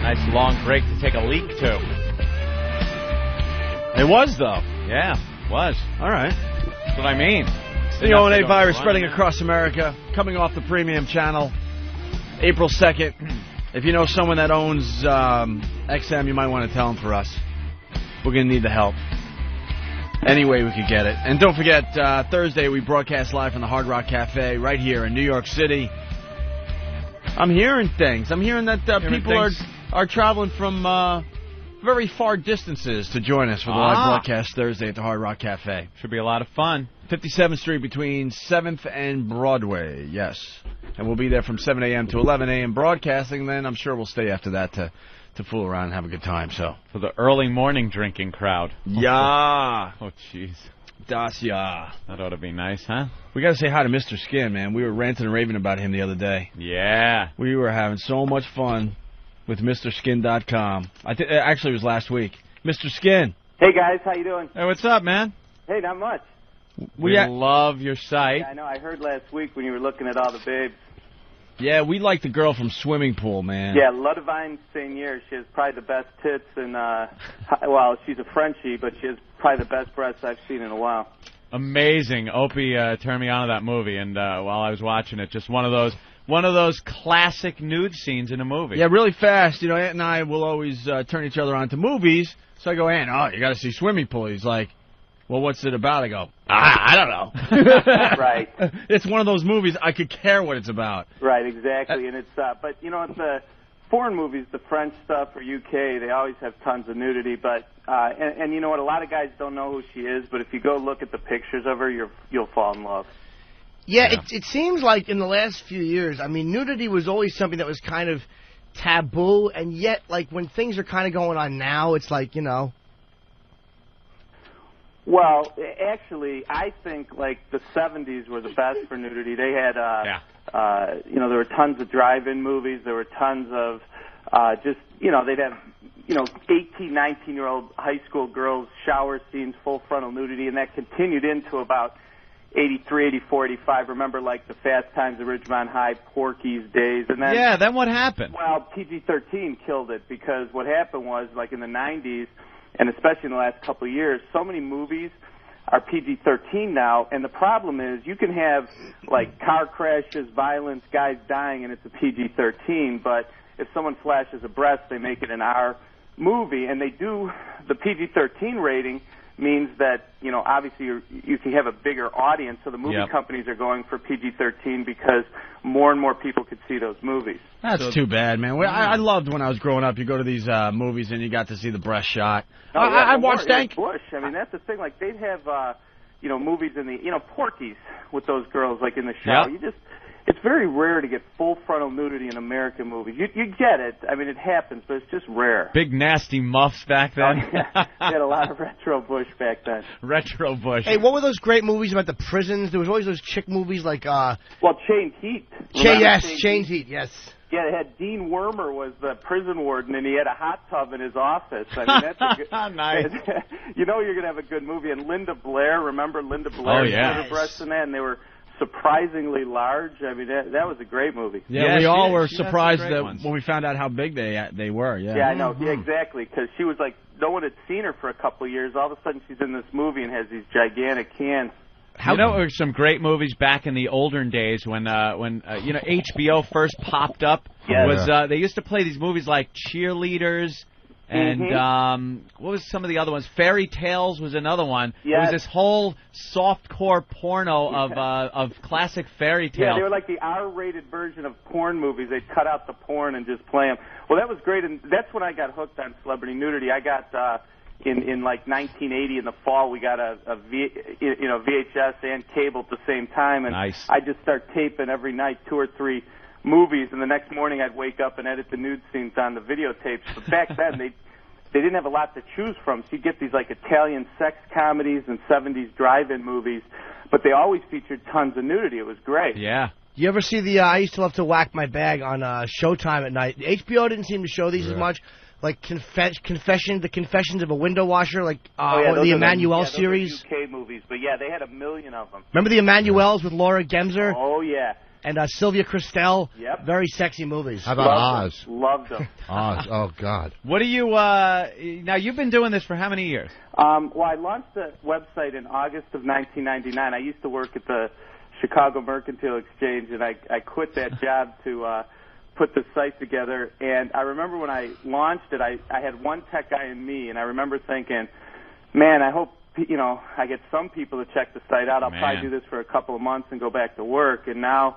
Nice long break to take a leak to. It was, though. Yeah, was. All right. That's what I mean. The O&A virus spreading across America, coming off the premium channel, April 2nd. If you know someone that owns XM, you might want to tell them for us. We're going to need the help. Any way we could get it. And don't forget, Thursday we broadcast live from the Hard Rock Cafe right here in New York City. I'm hearing things. I'm hearing that people are traveling from very far distances to join us for the live broadcast Thursday at the Hard Rock Cafe. Should be a lot of fun. 57th Street between 7th and Broadway, yes. And we'll be there from 7 a.m. to 11 a.m. broadcasting. Then I'm sure we'll stay after that to fool around and have a good time. So for the early morning drinking crowd. Yeah. Oh, jeez. Das ja. That ought to be nice, huh? We got to say hi to Mr. Skin, man. We were ranting and raving about him the other day. Yeah. We were having so much fun with MrSkin.com. Actually, it was last week. Mr. Skin. Hey, guys. How you doing? Hey, what's up, man? Hey, not much. We love your site. Yeah, I know. I heard last week when you were looking at all the babes. Yeah, we like the girl from Swimming Pool, man. Yeah, Ludivine Seigneur. She has probably the best tits and, well, she's a Frenchie, but she has probably the best breasts I've seen in a while. Amazing. Opie turned me on to that movie, and while I was watching it, just one of those classic nude scenes in a movie. Yeah, really fast. You know, Ant and I will always turn each other on to movies. So I go, Ant, you got to see Swimming Pool. He's like, well, what's it about? I go, I don't know. Right. It's one of those movies I could care what it's about. Right, exactly. And it's, but you know, it's the foreign movies, the French stuff or UK, they always have tons of nudity. But and you know what? A lot of guys don't know who she is, but if you go look at the pictures of her, you'll fall in love. Yeah, it seems like in the last few years, I mean, nudity was always something that was kind of taboo, and yet, like, when things are kind of going on now, it's like, you know. Well, actually, I think, like, the 70s were the best for nudity. They had, you know, there were tons of drive-in movies. There were tons of just, you know, they'd have, you know, 18, 19-year-old high school girls, shower scenes, full frontal nudity, and that continued into about 83, 84, 85. Remember, like, the Fast Times at Ridgemont High, Porky's days. And then, then what happened? Well, PG-13 killed it because what happened was, like, in the 90s, and especially in the last couple of years, so many movies are PG-13 now, and the problem is you can have, like, car crashes, violence, guys dying, and it's a PG-13, but if someone flashes a breast, they make it an R movie, and they do, the PG-13 rating means that, you know, obviously you can have a bigger audience, so the movie companies are going for PG-13 because more and more people could see those movies. That's too bad, man. I loved when I was growing up, you go to these movies and you got to see the breast shot. Oh, I watched that. Bush. I mean, that's the thing. Like, they'd have, you know, movies in the, you know, Porky's with those girls, like, in the shower. Yep. It's very rare to get full frontal nudity in American movies. You get it. I mean, it happens, but it's just rare. Big nasty muffs back then. Oh, yeah. They had a lot of retro Bush back then. Retro Bush. Hey, what were those great movies about the prisons? There was always those chick movies like... Well, Chained Heat. Chained Heat, yes. Yeah, they had Dean Wormer was the prison warden, and he had a hot tub in his office. I mean, that's a good, nice. You know you're going to have a good movie. And Linda Blair, remember Linda Blair? Oh, yeah. Her breasts in that, and they were surprisingly large. I mean, that was a great movie. Yeah, we all were surprised that when we found out how big they were. Yeah, I know. Yeah, exactly, because she was like, no one had seen her for a couple of years. All of a sudden, she's in this movie and has these gigantic cans. You know, there were some great movies back in the olden days when you know, HBO first popped up. Yeah. Was they used to play these movies like Cheerleaders and what was some of the other ones? Fairy Tales was another one. Yeah. It was this whole softcore porno of classic fairy tales. Yeah, they were like the R-rated version of porn movies. They'd cut out the porn and just play them. Well, that was great, and that's when I got hooked on celebrity nudity. I got in like 1980 in the fall, we got a VHS and cable at the same time, and nice. I just start taping every night 2 or 3 movies, and the next morning I'd wake up and edit the nude scenes on the videotapes. But back then they didn't have a lot to choose from, so you get these like Italian sex comedies and 70s drive-in movies, but they always featured tons of nudity. It was great. Yeah. You ever see the? I used to love to whack my bag on Showtime at night. HBO didn't seem to show these as much. Like the Confessions of a Window Washer, like or the Emmanuel series. Those are UK movies, but yeah, they had a million of them. Remember the Emmanuels with Laura Gemser? Oh yeah. and Sylvia Kristel. Yep. Very sexy movies. How about Oz? Loved them. Oz. Oh, God. What do you, now you've been doing this for how many years? Well, I launched the website in August of 1999. I used to work at the Chicago Mercantile Exchange, and I quit that job to put the site together. And I remember when I launched it, I had one tech guy and me, and I remember thinking, man, I hope, I get some people to check the site out. I'll probably do this for a couple of months and go back to work. And now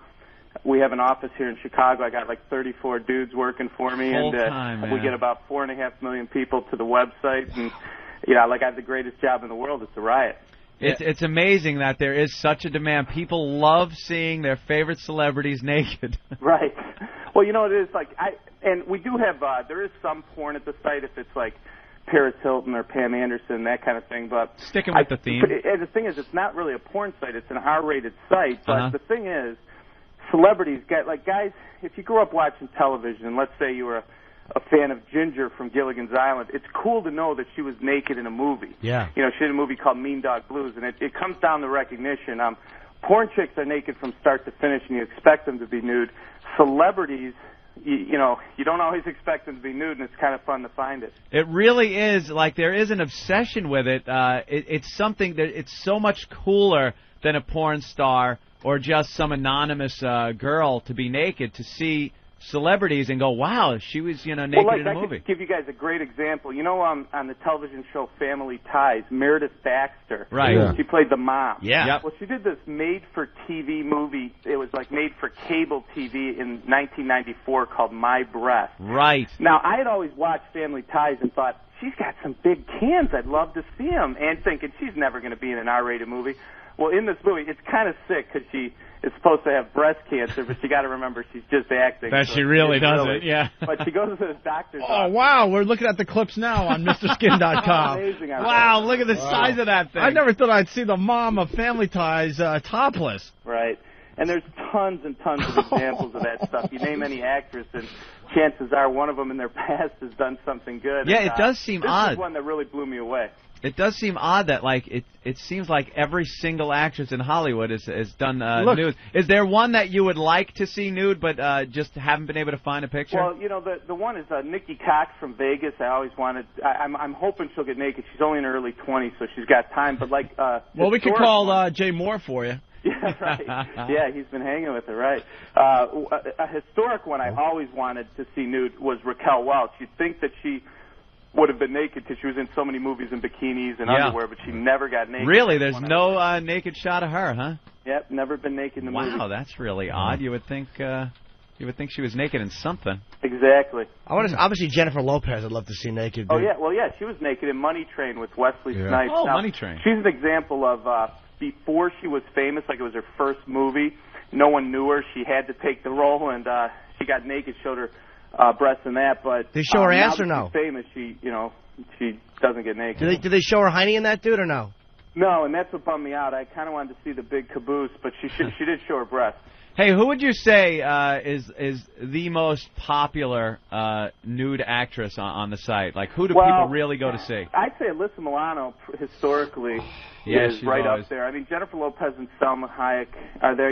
we have an office here in Chicago. I got like 34 dudes working for me, and we get about 4.5 million people to the website. And I have the greatest job in the world. It's a riot. It's amazing that there is such a demand. People love seeing their favorite celebrities naked. Right. Well, it is and we do have there is some porn at the site if it's like Paris Hilton or Pam Anderson, that kind of thing. But sticking with the theme. The thing is, it's not really a porn site. It's an R-rated site. But the thing is, celebrities guys. If you grew up watching television, and let's say you were a fan of Ginger from Gilligan's Island, it's cool to know that she was naked in a movie. Yeah. She had a movie called Mean Dog Blues, and it comes down to recognition. Porn chicks are naked from start to finish, and you expect them to be nude. Celebrities, you don't always expect them to be nude, and it's kind of fun to find it. It really is. There is an obsession with it. It's something that it's so much cooler than a porn star or just some anonymous girl to be naked, to see celebrities and go, wow, she was, naked in a movie. I could give you guys a great example. On the television show Family Ties, Meredith Baxter. Right. Yeah. She played the mom. Yeah. Yep. Well, she did this made-for-TV movie. It was made for cable TV in 1994 called My Breath. Right. Now, I had always watched Family Ties and thought, she's got some big cans. I'd love to see them. And thinking, she's never going to be in an R-rated movie. Well, in this movie, it's kind of sick because she is supposed to have breast cancer, but you got to remember she's just acting. That so she really doesn't, yeah. But she goes to the doctor's office. Oh, wow, we're looking at the clips now on MrSkin.com. Amazing. Wow, look at the size of that thing. I never thought I'd see the mom of Family Ties topless. Right. And there's tons and tons of examples of that stuff. You name any actress, and chances are one of them in their past has done something good. Yeah, and, it does seem odd. This is one that really blew me away. It does seem odd that, it seems like every single actress in Hollywood has done nude. Is there one that you would like to see nude, but just haven't been able to find a picture? Well, the one is Nikki Cox from Vegas. I always wanted. I'm hoping she'll get naked. She's only in her early 20s, so she's got time. But well, we could call Jay Moore for you. Yeah, right. Yeah, he's been hanging with her, right. A historic one I always wanted to see nude was Raquel Welch. You'd think that she would have been naked because she was in so many movies in bikinis and underwear, but she never got naked. Really? There's no naked shot of her, huh? Yep, never been naked in the movie. Wow, that's really odd. You would think she was naked in something. Exactly. Obviously Jennifer Lopez I'd love to see naked. Oh, yeah. Well, yeah, she was naked in Money Train with Wesley Snipes. Oh, now, Money Train. She's an example of before she was famous, it was her first movie. No one knew her. She had to take the role, and she got naked, showed her breasts in that. But they show her ass now or no? She's famous. She doesn't get naked. Did they show her hiney in that, dude, or no? No, and that's what bummed me out. I kind of wanted to see the big caboose, but she did show her breasts. Hey, who would you say is the most popular nude actress on the site? Who do people really go to see? I'd say Alyssa Milano historically is right up there. I mean, Jennifer Lopez and Salma Hayek are there.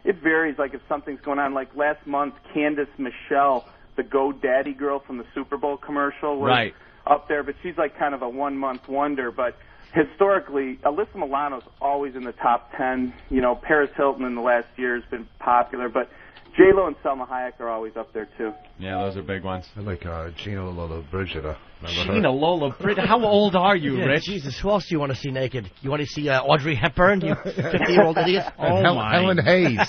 It varies. If something's going on. Last month, Candace Michelle, the GoDaddy girl from the Super Bowl commercial, was up there, but she's kind of a 1-month wonder. But historically, Alyssa Milano's always in the top 10. Paris Hilton in the last year has been popular, but J-Lo and Salma Hayek are always up there, too. Yeah, those are big ones. I like Gina Lollobrigida. Gina Lollobrigida? How old are you, Rich? Jesus, who else do you want to see naked? You want to see Audrey Hepburn, you 50-year-old idiot? Helen Hayes.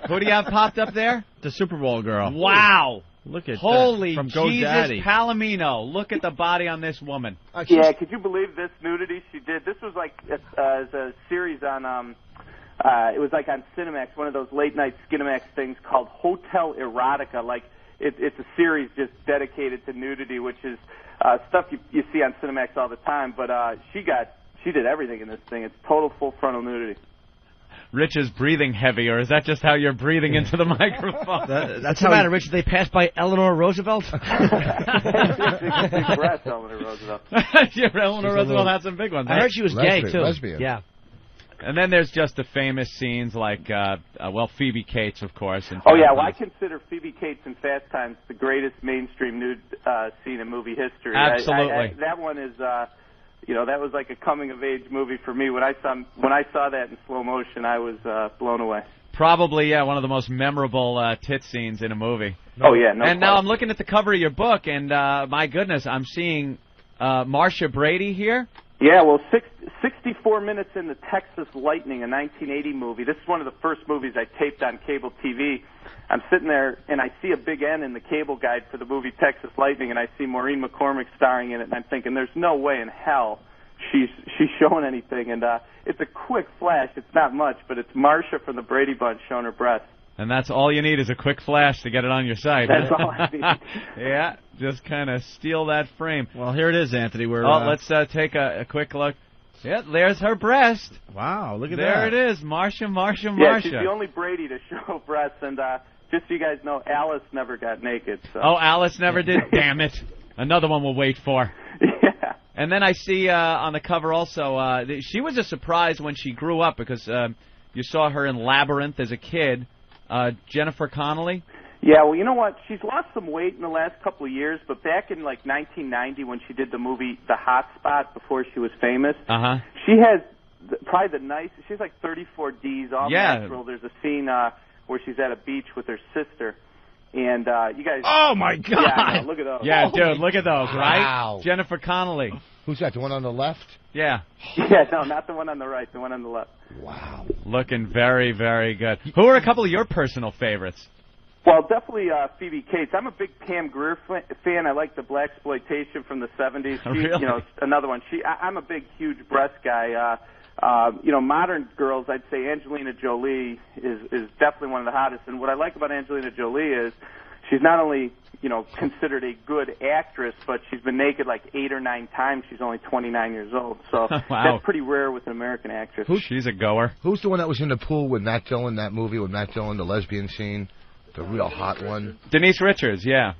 Who do you have popped up there? The Super Bowl girl. Wow. Look at Holy that. From Jesus GoDaddy. Palomino. Look at the body on this woman. Yeah, could you believe this nudity she did? This was a series on... it was on Cinemax, one of those late-night Skinemax things called Hotel Erotica. It's a series just dedicated to nudity, which is stuff you see on Cinemax all the time. But she did everything in this thing. It's total full frontal nudity. Rich is breathing heavy, or is that just how you're breathing into the microphone? That's the matter, Rich. They passed by Eleanor Roosevelt? Big breath, Eleanor Roosevelt. Eleanor Roosevelt had some big ones. I heard she was gay, too. Lesbian. Yeah. And then there's just the famous scenes like, Phoebe Cates, of course. Oh, yeah, well, I consider Phoebe Cates in Fast Times the greatest mainstream nude scene in movie history. Absolutely. That one is, that was like a coming-of-age movie for me. When I saw that in slow motion, I was blown away. Probably, yeah, one of the most memorable tit scenes in a movie. Oh, yeah, no. And now I'm looking at the cover of your book, and my goodness, I'm seeing Marcia Brady here. Yeah, well, 64 minutes in the Texas Lightning, a 1980 movie. This is one of the first movies I taped on cable TV. I'm sitting there, and I see a big N in the cable guide for the movie Texas Lightning, and I see Maureen McCormick starring in it, and I'm thinking, there's no way in hell she's showing anything. And it's a quick flash. It's not much, but it's Marcia from the Brady Bunch showing her breasts. And that's all you need is a quick flash to get it on your site. That's all I need. Yeah, just kind of steal that frame. Well, here it is, Anthony. Let's take a quick look. Yeah, there's her breast. Wow, look at that. There it is, Marcia. Yeah, she's the only Brady to show breasts, and just so you guys know, Alice never got naked. So. Oh, Alice never did? Damn it. Another one we'll wait for. Yeah. And then I see on the cover also, she was a surprise when she grew up because you saw her in Labyrinth as a kid. Jennifer Connelly? Yeah, well, you know what? She's lost some weight in the last couple of years, but back in, 1990 when she did the movie The Hot Spot before she was famous, she has probably the nicest, she's like 34 Ds, all natural. There's a scene where she's at a beach with her sister, and you guys... Oh, my God! Yeah, look at those. Yeah, dude, look at those, right? Wow. Jennifer Connelly. Who's that, the one on the left? Yeah. Yeah, no, not the one on the right, the one on the left. Wow. Looking very, very good. Who are a couple of your personal favorites? Well, definitely Phoebe Cates. I'm a big Pam Grier fan. I like the blaxploitation from the 70s. Really? Another one. I'm a big, huge breast guy. Modern girls, I'd say Angelina Jolie is definitely one of the hottest. And what I like about Angelina Jolie is she's not only, considered a good actress, but she's been naked like 8 or 9 times. She's only 29 years old. So wow. That's pretty rare with an American actress. She's a goer. Who's the one that was in the pool with Matt Dillon, that movie with Matt Dillon, the lesbian scene? The real hot one. Denise Richards, yeah.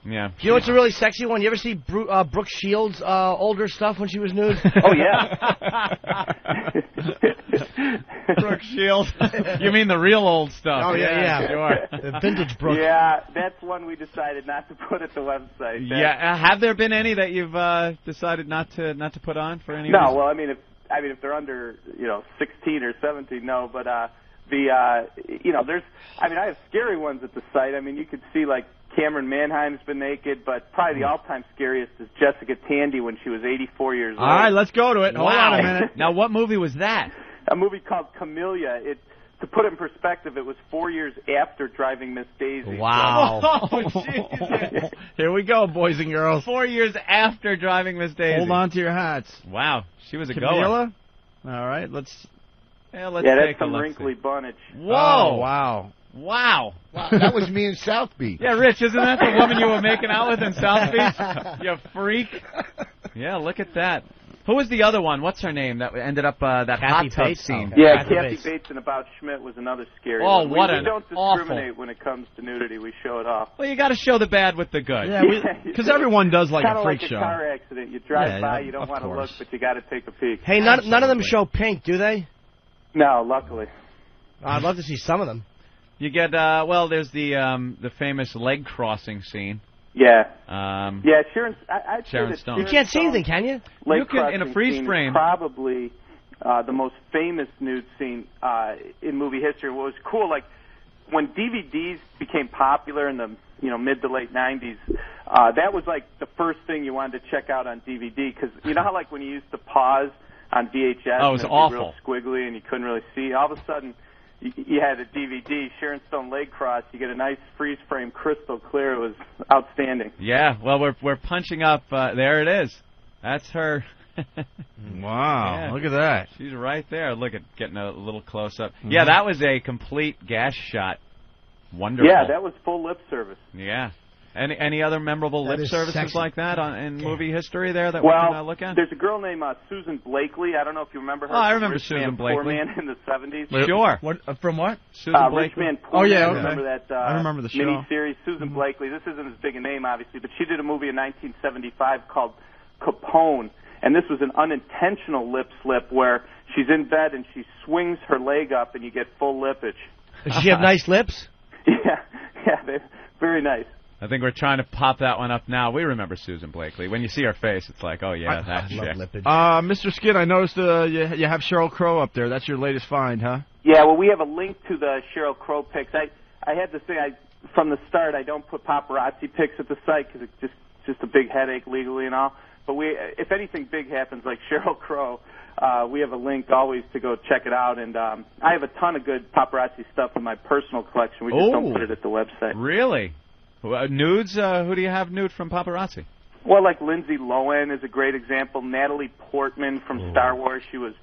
Yeah. You know what's a really sexy one? You ever see Brooke Shields' older stuff when she was nude? Oh, yeah. Brooke Shields. You mean the real old stuff? Oh, yeah. Sure. The vintage Brooke. Yeah, that's one we decided not to put at the website. Yeah. Have there been any that you've decided not to put on for any reason? No, well, I mean, if they're under, 16 or 17, no, but there's, I have scary ones at the site. I mean, you could see, Cameron Manheim's been naked, but probably the all-time scariest is Jessica Tandy when she was 84 years old. All right, let's go to it. Hold on a minute. Now, what movie was that? A movie called Camellia. To put it in perspective, it was 4 years after Driving Miss Daisy. Wow. Oh, Jesus. Here we go, boys and girls. 4 years after Driving Miss Daisy. Hold on to your hats. Wow, she was a Camilla? Goer. All right, let's that's some wrinkly bunnage. Whoa. Oh, wow. Wow. That was me in South Beach. Yeah, Rich, isn't that the woman you were making out with in South Beach? You freak. Yeah, look at that. Who was the other one? What's her name that ended up that Kathy hot tub Bates? scene? Yeah, Kathy Bates and About Schmidt was another scary one. What we don't discriminate awful. when it comes to nudity. We show it off. Well, you got to show the bad with the good. Yeah, because everyone does like a freak show. Kind of like a car accident. You drive by, you don't want to look, but you got to take a peek. Hey, none of them show pink, do they? No, luckily. I'd love to see some of them. You get there's the famous leg crossing scene. Yeah. Sharon Stone. You can't see anything, can you? You can in a freeze frame. Probably the most famous nude scene in movie history. What was cool, when DVDs became popular in the mid to late 90s, that was the first thing you wanted to check out on DVD because you know how when you used to pause on VHS, oh, it was and awful, real squiggly, and you couldn't really see. All of a sudden, you had a DVD, Sharon Stone leg cross. You get a nice freeze frame, crystal clear. It was outstanding. Yeah, well, we're punching up. There it is. That's her. Wow, yeah. Look at that. She's right there. Look at getting a little close up. Mm-hmm. Yeah, that was a complete gas shot. Wonderful. Yeah, that was full lip service. Yeah. Any other memorable lip services sexy. like that in movie history there that we can look at? There's a girl named Susan Blakely. I don't know if you remember her. Oh, I remember Susan Blakely. Poor Man in the 70s. Sure. From what? Susan Blakely. Rich Man, Poor Man. Okay. Remember that I remember the show. miniseries? Susan Blakely. This isn't as big a name, obviously, but she did a movie in 1975 called Capone. and this was an unintentional lip slip where she's in bed and she swings her leg up and you get full lippage. Does she have nice lips? Yeah, they're very nice. I think we're trying to pop that one up now. We remember Susan Blakely. When you see her face, it's like, oh, yeah, that chick. Mr. Skid, I noticed you have Sheryl Crow up there. That's your latest find, huh? Yeah, well, we have a link to the Sheryl Crow pics. I had to say, from the start, I don't put paparazzi pics at the site because it's just a big headache legally and all. But if anything big happens like Sheryl Crow, we have a link always to go check it out. And I have a ton of good paparazzi stuff in my personal collection. We just don't put it at the website. Really? Nudes? Who do you have nude from paparazzi? Well, like Lindsay Lohan is a great example. Natalie Portman from Star Wars. She was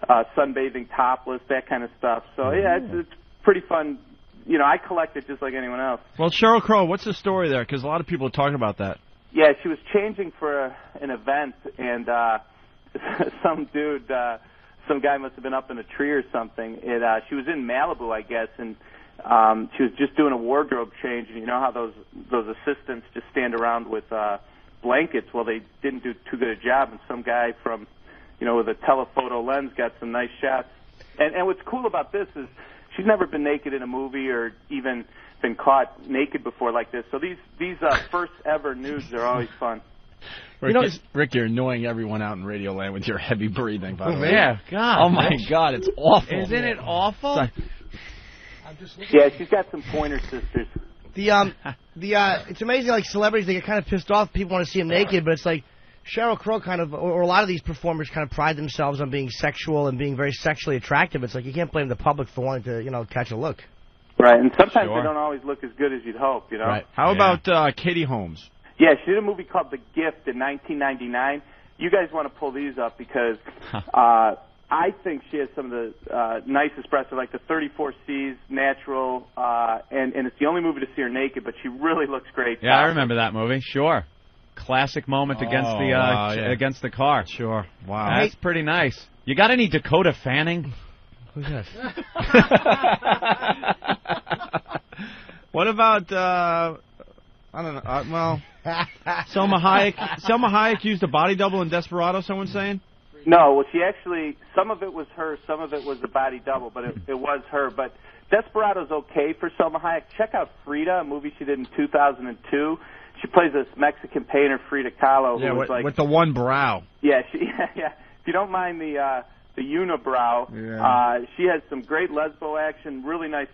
sunbathing topless, that kind of stuff. So, yeah, it's pretty fun. You know, I collect it just like anyone else. Well, Sheryl Crow, what's the story there? Because a lot of people are talking about that. Yeah, she was changing for an event, and some guy must have been up in a tree or something. She was in Malibu, I guess, and she was just doing a wardrobe change. And you know how those assistants just stand around with blankets? Well, they didn't do too good a job, and some guy from, with a telephoto lens got some nice shots. And what's cool about this is she's never been naked in a movie or even been caught naked before like this. So these first ever nudes are always fun. Rick, you're annoying everyone out in Radioland with your heavy breathing, by the way. Yeah, God. Oh, my God, it's awful. Isn't it awful? Yeah, she's got some pointer sisters. It's amazing, like, celebrities, they get kind of pissed off. People want to see them naked, but it's like Sheryl Crow kind of, or a lot of these performers kind of pride themselves on being sexual and being very sexually attractive. It's like you can't blame the public for wanting to, catch a look. Right, and sometimes they don't always look as good as you'd hope, Right. How about Katie Holmes? Yeah, she did a movie called The Gift in 1999. You guys want to pull these up because I think she has some of the nicest breasts, like the 34Cs, natural, and it's the only movie to see her naked, but she really looks great. Yeah, I remember that movie, sure. Classic moment against the car. Sure. Wow. That's pretty nice. You got any Dakota Fanning? Who's that? What about, I don't know, Selma Hayek? Selma Hayek used a body double in Desperado, someone's saying? No, well, she actually, some of it was her, some of it was the body double, but it was her. But Desperado's okay for Selma Hayek. Check out Frida, a movie she did in 2002. She plays this Mexican painter, Frida Kahlo. Yeah, who was with the one brow. Yeah, yeah. If you don't mind the unibrow, she has some great lesbo action, really nice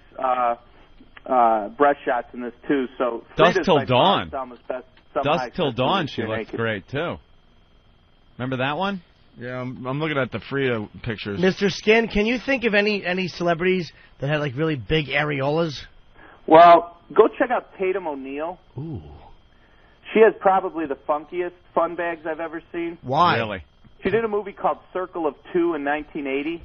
breast shots in this, too. So Dusk Till Dawn. Dusk Till Dawn, she looks great, too. Remember that one? Yeah, I'm looking at the Frida pictures. Mr. Skin, can you think of any celebrities that had, like, really big areolas? Well, go check out Tatum O'Neal. Ooh. She has probably the funkiest fun bags I've ever seen. Why? Really? She did a movie called Circle of Two in 1980,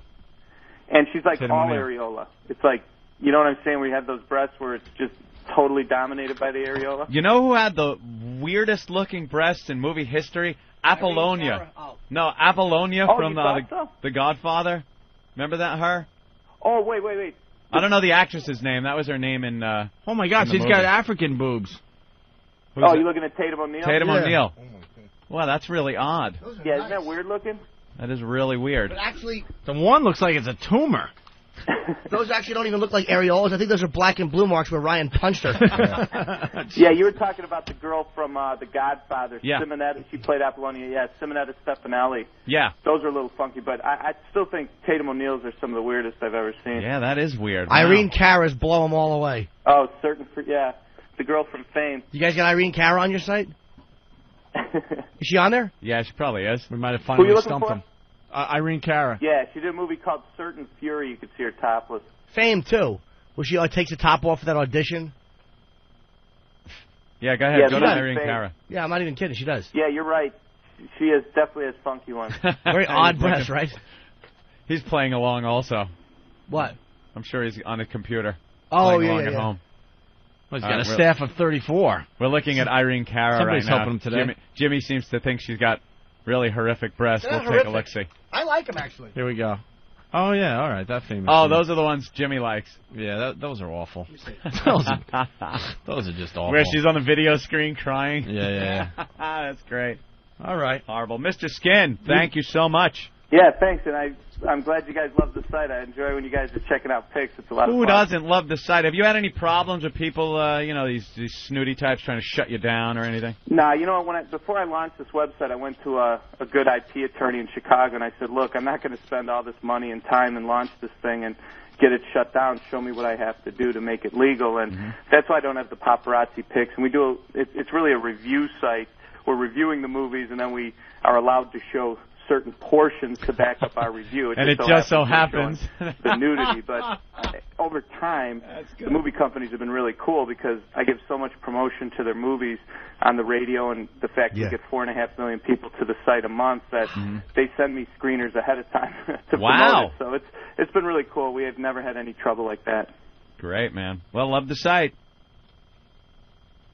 and she's like all areola. It's like, you know what I'm saying, where you have those breasts where it's just totally dominated by the areola? You know who had the weirdest looking breasts in movie history? Apollonia. No, Apollonia from the Godfather. Remember that, her? Oh, wait. I don't know the actress's name. That was her name in oh, my God, she's got African boobs. Oh, you looking at Tatum O'Neal? Tatum O'Neal. Wow, that's really odd. Yeah, isn't that weird looking? That is really weird. But actually, the one looks like it's a tumor. Those actually don't even look like areolas. I think those are black and blue marks where Ryan punched her. Yeah, you were talking about the girl from The Godfather, yeah. Simonetta. She played Apollonia. Yeah, Simonetta Stefanelli. Yeah. Those are a little funky, but I still think Tatum O'Neal's are some of the weirdest I've ever seen. Yeah, that is weird. Irene Cara's blow them all away. Oh, yeah. The girl from Fame. You guys got Irene Cara on your site? Is she on there? Yeah, she probably is. We might have finally stumped for? him. Irene Cara. Yeah, she did a movie called Certain Fury. You could see her topless. Fame, too. Where she takes the top off for that audition. Yeah, go ahead. Yeah, go to Irene Cara. Yeah, I'm not even kidding. She does. Yeah, you're right. She definitely has funky ones. Very odd breasts, right? He's playing along also. What? I'm sure he's on a computer. Oh, playing along at home. Well, he's got a staff of 34. We're looking at Irene Cara right now. Somebody's helping him today. Jimmy seems to think she's got really horrific breasts. We'll take a look-see. I like them, actually. Here we go. Oh, yeah, all right, that famous. Oh, those are the ones Jimmy likes. Yeah, those are awful. those are just awful. Where she's on the video screen crying. Yeah. That's great. All right. Horrible. Mr. Skin, thank you so much. Yeah, thanks, and I'm glad you guys love the site. I enjoy when you guys are checking out pics. It's a lot of fun. Who doesn't love the site? Have you had any problems with people, these snooty types trying to shut you down or anything? Nah, before I launched this website, I went to a good IP attorney in Chicago, and I said, look, I'm not going to spend all this money and time and launch this thing and get it shut down. Show me what I have to do to make it legal, and that's why I don't have the paparazzi pics. And it's really a review site. We're reviewing the movies, and then we are allowed to show certain portions to back up our review. It just so happens the nudity, but over time, the movie companies have been really cool because I give so much promotion to their movies on the radio, and the fact we get 4.5 million people to the site a month that they send me screeners ahead of time to promote it. So it's been really cool. We have never had any trouble like that. Great, man. Well, love the site.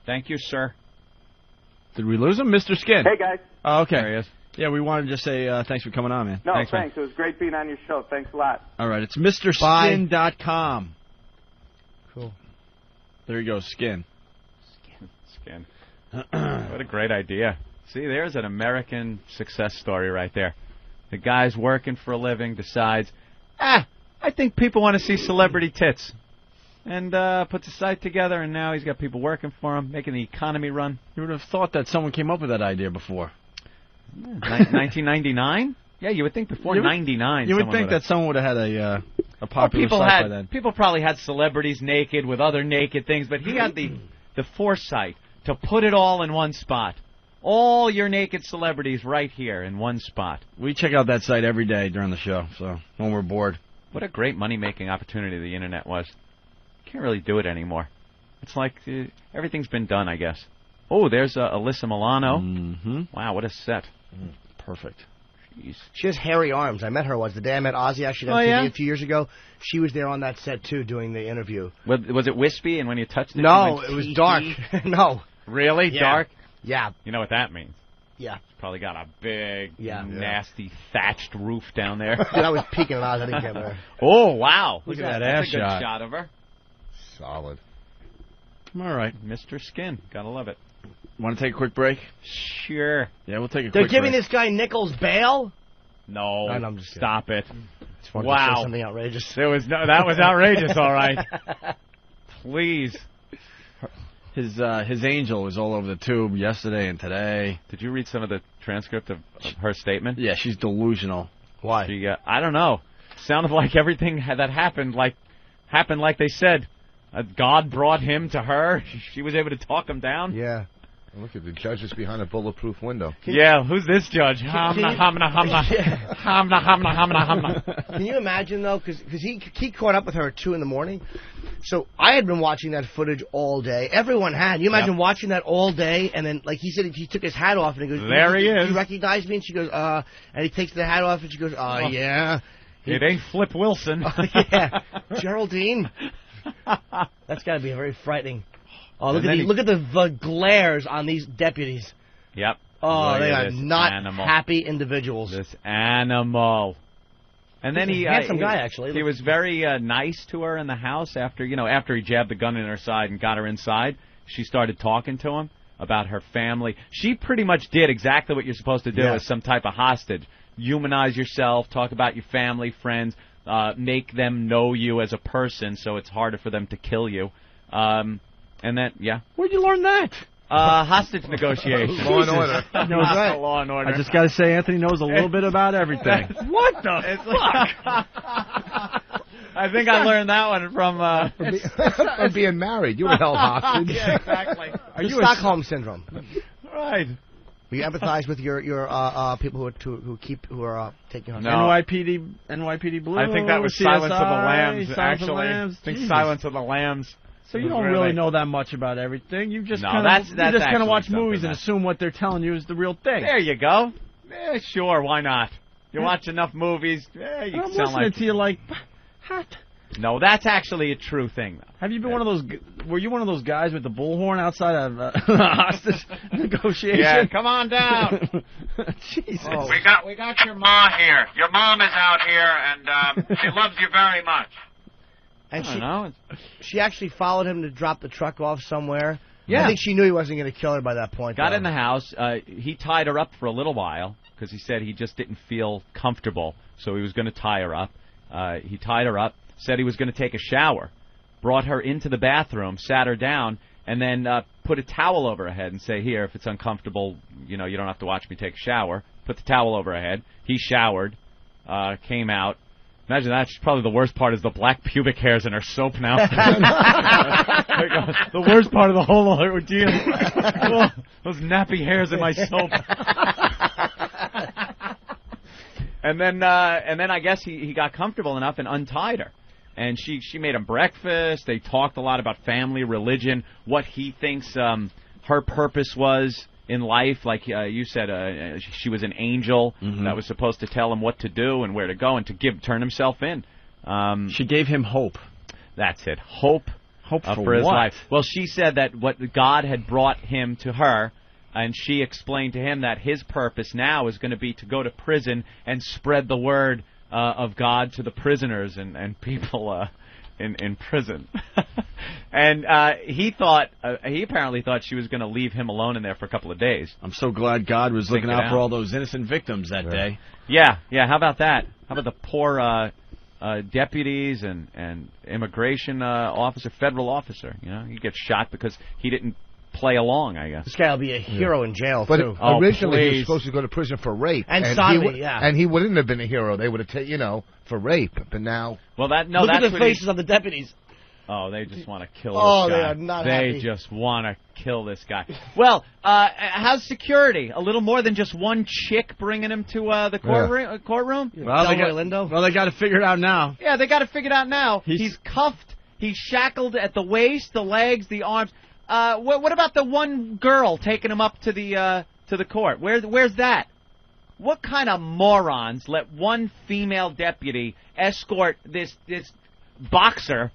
Thank you, sir. Did we lose him, Mr. Skin? Hey, guys. Oh, okay. There he is. Yeah, we wanted to just say thanks for coming on, man. No, thanks. It was great being on your show. Thanks a lot. All right, it's MrSkin.com. Cool. There you go, Skin. Skin. What a great idea. See, there's an American success story right there. The guy's working for a living, decides, I think people want to see celebrity tits. And puts a site together, and now he's got people working for him, making the economy run. You would have thought that someone came up with that idea before. 1999? Yeah, you would think before 99. You would think that someone would have had a popular site by then. People probably had celebrities naked with other naked things, but he had the foresight to put it all in one spot. All your naked celebrities right here in one spot. We check out that site every day during the show, so when we're bored. What a great money-making opportunity the Internet was. Can't really do it anymore. It's like everything's been done, I guess. Oh, there's Alyssa Milano. Mm-hmm. Wow, what a set. Perfect. Jeez. She has hairy arms. I met her once. The day I met Ozzy actually on TV a few years ago, she was there on that set, too, doing the interview. Was it wispy, and when you touched it? No, it was dark. No. Really? Yeah. Dark? Yeah. You know what that means? Yeah. It's probably got a big, nasty, thatched roof down there. Dude, I was peeking at Oz. I didn't get there. Oh, wow. Look at that That's ass a good shot. shot of her. Solid. All right. Mr. Skin. Gotta love it. Want to take a quick break? Sure. Yeah, we'll take a They're quick giving break. this guy Nichols bail? No, No, I'm just stop it. Just wanted to Wow. say something outrageous. That was outrageous, all right. Please. His angel was all over the tube yesterday and today. Did you read some of the transcript of her statement? Yeah, she's delusional. Why? I don't know. Sounded like everything that happened like they said. God brought him to her. She was able to talk him down. Yeah. Look at the judge is behind a bulletproof window. Yeah, who's this judge? Hamna, hamna, hamna. Hamna, hamna, hamna, hamna. Can you imagine, though? Because he caught up with her at 2 in the morning. So I had been watching that footage all day. Everyone had. You imagine watching that all day, and then, like he said, he took his hat off, and he goes, there he is. You recognize me? And she goes, and he takes the hat off, and she goes, yeah. It ain't Flip Wilson. Yeah. Geraldine. That's got to be very frightening. Oh, look at the glares on these deputies. Yep. Oh, Look they at are this not animal. happy individuals. This animal. And then He's a handsome guy, actually. He was very nice to her in the house after he jabbed the gun in her side and got her inside. She started talking to him about her family. She pretty much did exactly what you're supposed to do as some type of hostage. Humanize yourself, talk about your family, friends, make them know you as a person so it's harder for them to kill you. And then, Where'd you learn that? Hostage negotiation. Law and order. Knows right. Law and order. I just got to say, Anthony knows a little bit about everything. What the fuck? I think I learned that one from... And being married. You were held hostage. Yeah, exactly. Are you Stockholm syndrome? Right. You empathize with your people who are taking hostage. No. NYPD Blue. I think that was CSI, Silence of the Lambs, Silence of actually. the Lambs. I think Jesus. Silence of the Lambs. So you don't really know that much about everything. You just kind actually of watch something movies and assume what they're telling you is the real thing. There you go. Yeah, sure, why not? You watch enough movies, you I'm sound listening like... to you like, what? No, that's actually a true thing, though. Have you been one of those? Were you one of those guys with the bullhorn outside of hostage negotiation? Yeah, come on down. Jesus. Oh. We got your ma here. Your mom is out here, and she loves you very much. And she actually followed him to drop the truck off somewhere. Yeah. I think she knew he wasn't going to kill her by that point. Got though. in the house. He tied her up for a little while because he said he just didn't feel comfortable, so he was going to tie her up. He tied her up, said he was going to take a shower, brought her into the bathroom, sat her down, and then put a towel over her head and say, here, if it's uncomfortable, you don't have to watch me take a shower. Put the towel over her head. He showered, came out. Imagine that. Probably the worst part is the black pubic hairs in her soap now. The worst part of the whole ordeal. Oh, those nappy hairs in my soap. And then I guess he got comfortable enough and untied her. And she made him breakfast. They talked a lot about family, religion, what he thinks her purpose was in life. Like you said, she was an angel that was supposed to tell him what to do and where to go and to turn himself in. She gave him hope. That's it. Hope for his life. Well, she said that what God had brought him to her, and she explained to him that his purpose now is going to be to go to prison and spread the word of God to the prisoners and people in prison. And he apparently thought she was going to leave him alone in there for a couple of days. I'm so glad God was looking out for all those innocent victims that day. Yeah. How about that? How about the poor deputies and immigration officer, federal officer? He gets shot because he didn't play along, I guess. This guy will be a hero in jail, but too. Originally, he was supposed to go to prison for rape. And sodomy, and he wouldn't have been a hero. They would have taken, for rape. But now... Look at the faces of the deputies. Oh, they just want to kill this guy. They are not happy. They just want to kill this guy. Well, how's security? A little more than just one chick bringing him to the courtroom? Well, they got to figure it out now. Yeah, they got to figure it out now. He's cuffed. He's shackled at the waist, the legs, the arms. What about the one girl taking him up to the court? Where's that? What kind of morons let one female deputy escort this boxer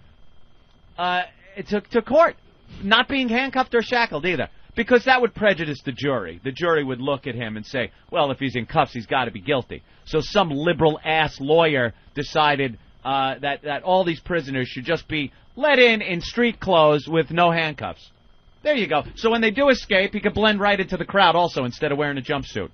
to court, not being handcuffed or shackled either? Because that would prejudice the jury. The jury would look at him and say, well, if he's in cuffs, he's got to be guilty. So some liberal-ass lawyer decided that all these prisoners should just be let in street clothes with no handcuffs. There you go. So when they do escape, he could blend right into the crowd also instead of wearing a jumpsuit.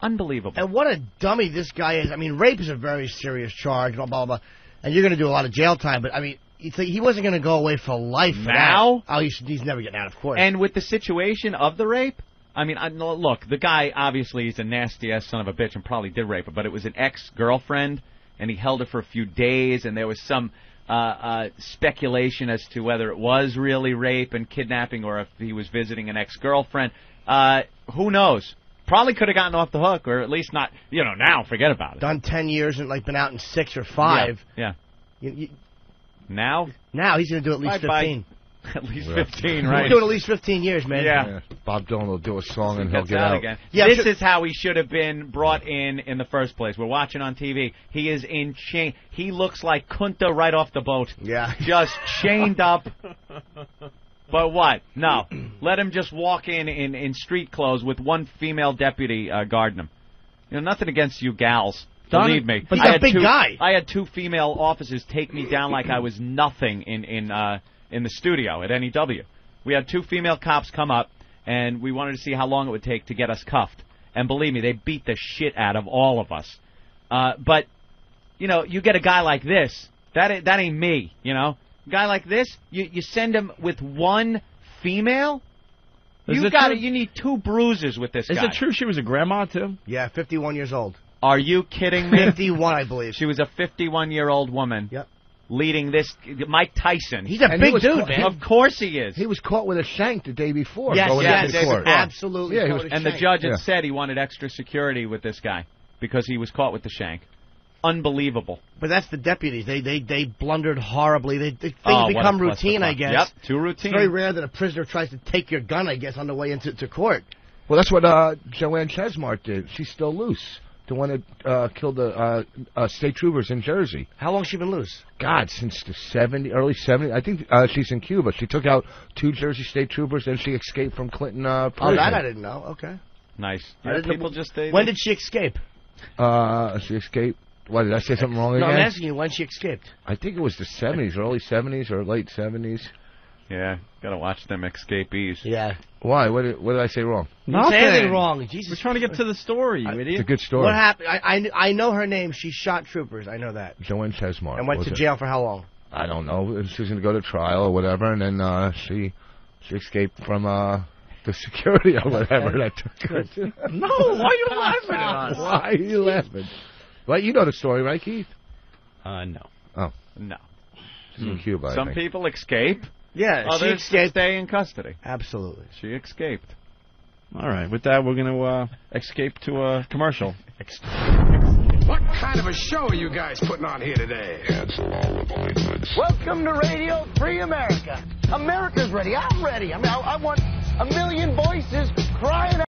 Unbelievable. And what a dummy this guy is. I mean, rape is a very serious charge, blah, blah, blah. And you're going to do a lot of jail time. But, I mean, you think he wasn't going to go away for life now? For that. Oh, he's never getting out, of course. And with the situation of the rape, I mean, look, the guy, obviously, he's a nasty-ass son of a bitch and probably did rape her. But it was an ex-girlfriend, and he held her for a few days, and there was some speculation as to whether it was really rape and kidnapping or if he was visiting an ex-girlfriend. Who knows? Probably could have gotten off the hook, or at least not, now, forget about it. Done 10 years and, been out in 6 or 5. Yeah. Now? Now he's going to do at least 15. At least 15, right? He's doing at least 15 years, man. Yeah. Bob Dylan will do a song and he'll get out. Again. Yeah, this is how he should have been brought in the first place. We're watching on TV. He is in chain. He looks like Kunta right off the boat. Yeah. Just chained up. But what? No. Let him just walk in street clothes with one female deputy guarding him. Nothing against you gals. Believe me. But he's a big guy. I had 2 female officers take me down like I was nothing in the studio at NEW. We had 2 female cops come up, and we wanted to see how long it would take to get us cuffed. And believe me, they beat the shit out of all of us. But, you get a guy like this. That ain't me, A guy like this, you send him with one female? You need 2 bruises with this guy. Is it true she was a grandma, too? Yeah, 51 years old. Are you kidding me? 51, I believe. She was a 51-year-old woman. Yep. Leading this, Mike Tyson. He's a big dude, man. Of course he is. He was caught with a shank the day before. Yes, court. absolutely. Yeah, and the judge had said he wanted extra security with this guy because he was caught with the shank. Unbelievable. But that's the deputies. They blundered horribly. Things become routine, I guess. Yep, too routine. It's very rare that a prisoner tries to take your gun, I guess, on the way into court. Well, that's what Joanne Chesmart did. She's still loose. The one that killed the state troopers in Jersey. How long has she been loose? God, since the early 70s. I think she's in Cuba. She took out 2 Jersey state troopers, and she escaped from Clinton prison. Oh, that I didn't know. Okay. Nice. When did she escape? She escaped. What, did I say something wrong again? No, I'm asking you when she escaped. I think it was the 70s, early 70s or late 70s. Yeah, gotta watch them escapees. Yeah. Why? What did I say wrong? You didn't say anything wrong. Jesus. We're trying to get to the story, you idiot. It's a good story. What happened? I know her name. She shot troopers. I know that. Joanne Chesmart. And went to jail for how long? I don't know. She was going to go to trial or whatever, and then she escaped from the security or whatever that took her. No, why are you laughing at us? Why are you laughing? Well, you know the story, right, Keith? No. Oh. No. She's in Cuba, I Some think. people escape. Yeah, she Others escaped. stay in custody. Absolutely. She escaped. All right, with that, we're going to escape to a commercial. What kind of a show are you guys putting on here today? Welcome to Radio Free America. America's ready. I'm ready. I mean, I want a million voices crying out.